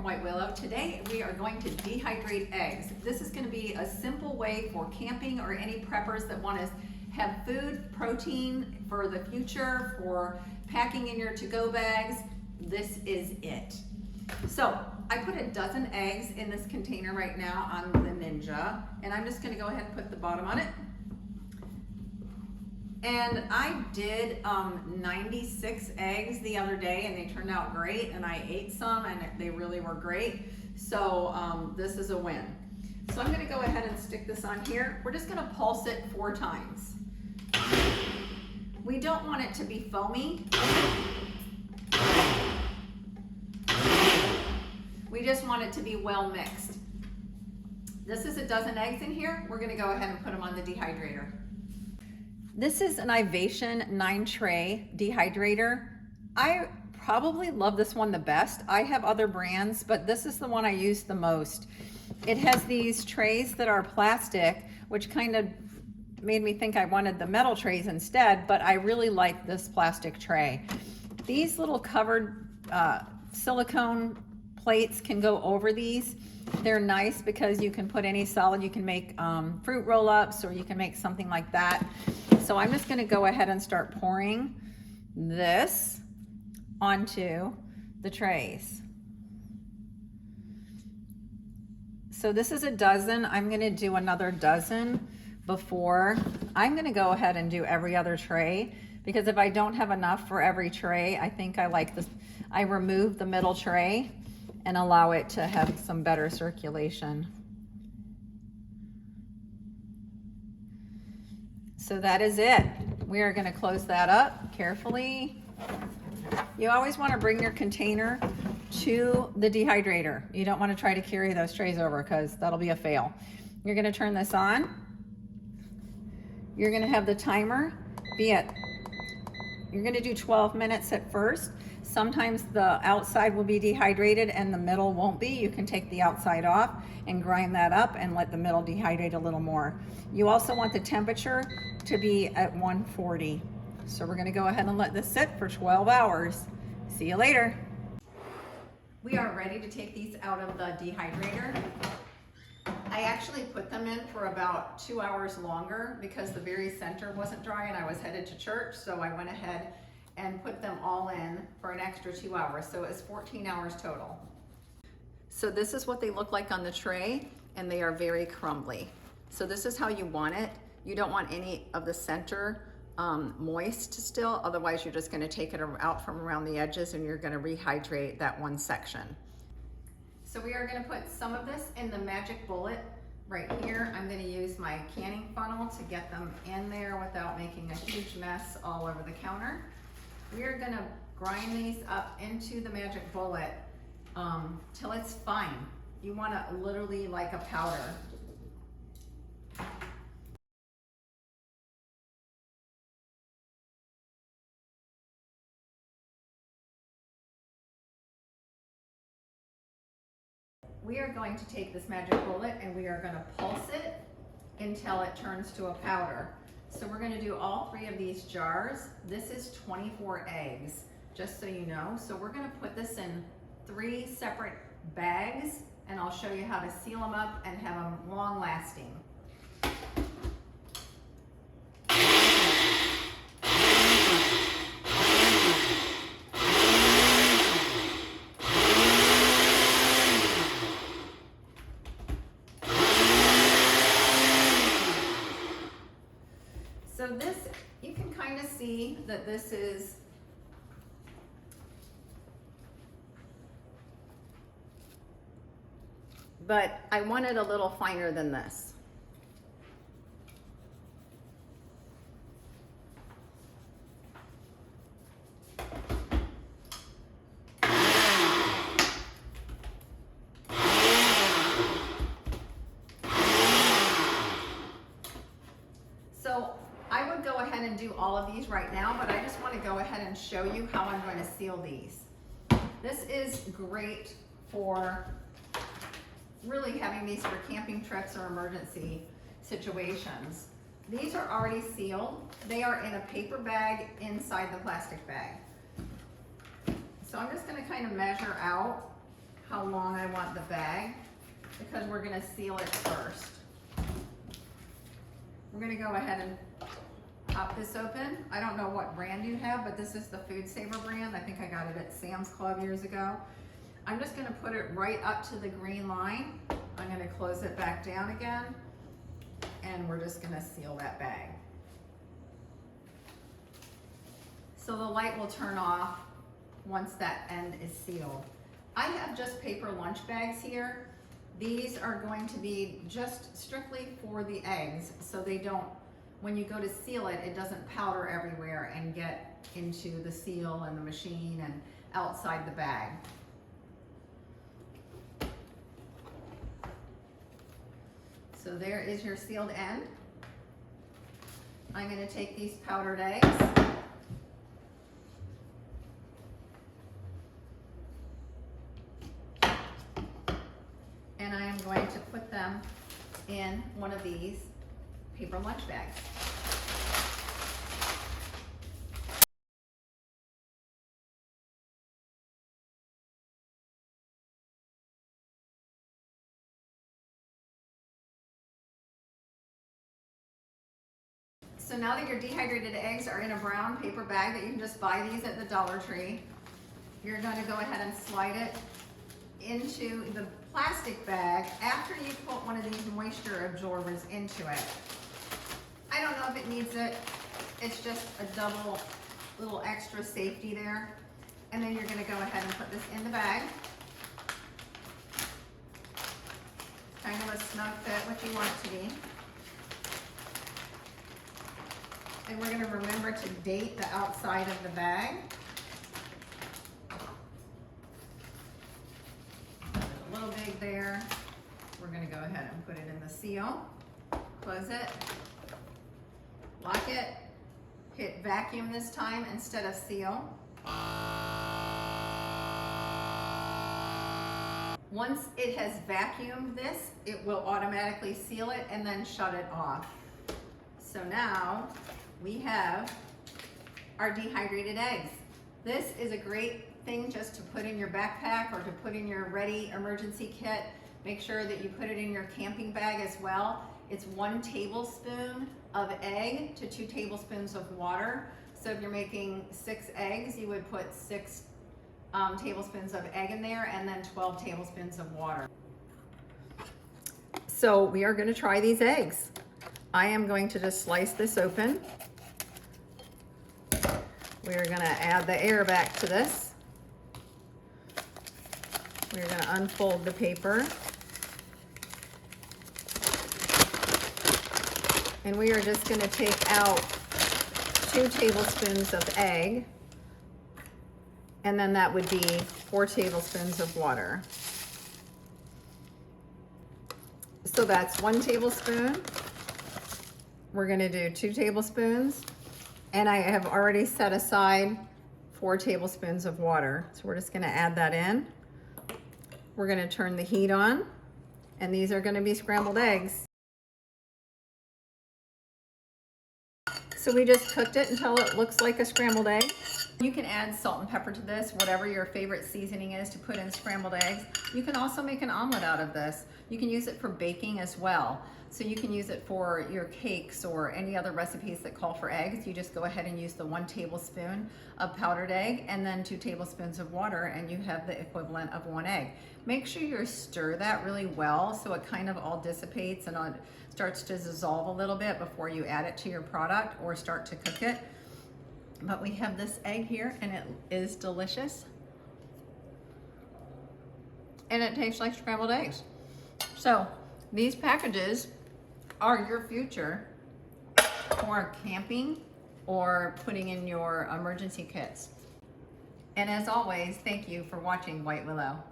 White Willow. Today we are going to dehydrate eggs. This is going to be a simple way for camping or any preppers that want to have food, protein for the future, for packing in your to-go bags. This is it. So I put a dozen eggs in this container right now on the Ninja, and I'm just going to go ahead and put the bottom on it. And I did 96 eggs the other day, and they turned out great, and I ate some and they really were great. So this is a win. So I'm gonna go ahead and stick this on here. We're just gonna pulse it 4 times. We don't want it to be foamy. We just want it to be well mixed. This is a dozen eggs in here. We're gonna go ahead and put them on the dehydrator. This is an Rehydration 9-tray dehydrator. I probably love this one the best. I have other brands, but this is the one I use the most. It has these trays that are plastic, which kind of made me think I wanted the metal trays instead, but I really like this plastic tray. These little covered silicone plates can go over these. They're nice because you can put any solid, you can make fruit roll-ups, or you can make something like that. So I'm just gonna go ahead and start pouring this onto the trays. So this is a dozen. I'm gonna do another dozen before. I'm gonna go ahead and do every other tray, because if I don't have enough for every tray, I think I like this. I remove the middle tray and allow it to have some better circulation. So that is it. We are going to close that up carefully. You always want to bring your container to the dehydrator. You don't want to try to carry those trays over, because that'll be a fail. You're going to turn this on. You're going to have the timer be at, you're going to do 12 minutes at first. Sometimes the outside will be dehydrated and the middle won't be. You can take the outside off and grind that up and let the middle dehydrate a little more. You also want the temperature to be at 140. So we're gonna go ahead and let this sit for 12 hours. See you later. We are ready to take these out of the dehydrator. I actually put them in for about 2 hours longer because the very center wasn't dry and I was headed to church, so I went ahead and put them all in for an extra 2 hours. So it's 14 hours total. So this is what they look like on the tray, and they are very crumbly. So this is how you want it. You don't want any of the center moist still, otherwise you're just gonna take it out from around the edges and you're gonna rehydrate that one section. So we are gonna put some of this in the magic bullet right here. I'm gonna use my canning funnel to get them in there without making a huge mess all over the counter. We are gonna grind these up into the magic bullet till it's fine. You want it literally like a powder. We are going to take this magic bullet and we are gonna pulse it until it turns to a powder. So we're gonna do all 3 of these jars. This is 24 eggs, just so you know. So we're gonna put this in 3 separate bags, and I'll show you how to seal them up and have them long lasting. So this, you can kind of see that this is but I want it a little finer than this. So I would go ahead and do all of these right now, but I just want to go ahead and show you how I'm going to seal these. This is great for really having these for camping trips or emergency situations. These are already sealed. They are in a paper bag inside the plastic bag. So I'm just going to kind of measure out how long I want the bag because we're gonna seal it first. We're gonna go ahead and pop this open. I don't know what brand you have, but this is the Food Saver brand. I think I got it at Sam's Club years ago. I'm just gonna put it right up to the green line. I'm gonna close it back down again, and we're just gonna seal that bag. So the light will turn off once that end is sealed. I have just paper lunch bags here. These are going to be just strictly for the eggs, so they don't, when you go to seal it, it doesn't powder everywhere and get into the seal and the machine and outside the bag. So there is your sealed end. I'm going to take these powdered eggs and I am going to put them in one of these paper lunch bags. So now that your dehydrated eggs are in a brown paper bag that you can just buy these at the Dollar Tree, you're going to go ahead and slide it into the plastic bag after you put one of these moisture absorbers into it. I don't know if it needs it. It's just a double little extra safety there. And then you're going to go ahead and put this in the bag. Kind of a snug fit, what you want it to be. And we're going to remember to date the outside of the bag. A little big there. We're going to go ahead and put it in the seal. Close it. Lock it. Hit vacuum this time instead of seal. Once it has vacuumed this, it will automatically seal it and then shut it off. So now we have our dehydrated eggs. This is a great thing just to put in your backpack or to put in your ready emergency kit. Make sure that you put it in your camping bag as well. It's 1 tablespoon of egg to 2 tablespoons of water. So if you're making 6 eggs, you would put 6 tablespoons of egg in there and then 12 tablespoons of water. So we are going to try these eggs. I am going to just slice this open. We're going to add the air back to this. We're going to unfold the paper. And we are just going to take out 2 tablespoons of egg. And then that would be 4 tablespoons of water. So that's 1 tablespoon. We're going to do 2 tablespoons. And I have already set aside 4 tablespoons of water. So we're just going to add that in. We're going to turn the heat on. And these are going to be scrambled eggs. So we just cooked it until it looks like a scrambled egg. You can add salt and pepper to this, whatever your favorite seasoning is to put in scrambled eggs. You can also make an omelet out of this. You can use it for baking as well. So you can use it for your cakes or any other recipes that call for eggs. You just go ahead and use the 1 tablespoon of powdered egg and then 2 tablespoons of water, and you have the equivalent of 1 egg. Make sure you stir that really well so it kind of all dissipates and starts to dissolve a little bit before you add it to your product or start to cook it. But we have this egg here and it is delicious. And it tastes like scrambled eggs. So these packages are your future for camping or putting in your emergency kits. And as always, thank you for watching White Willow.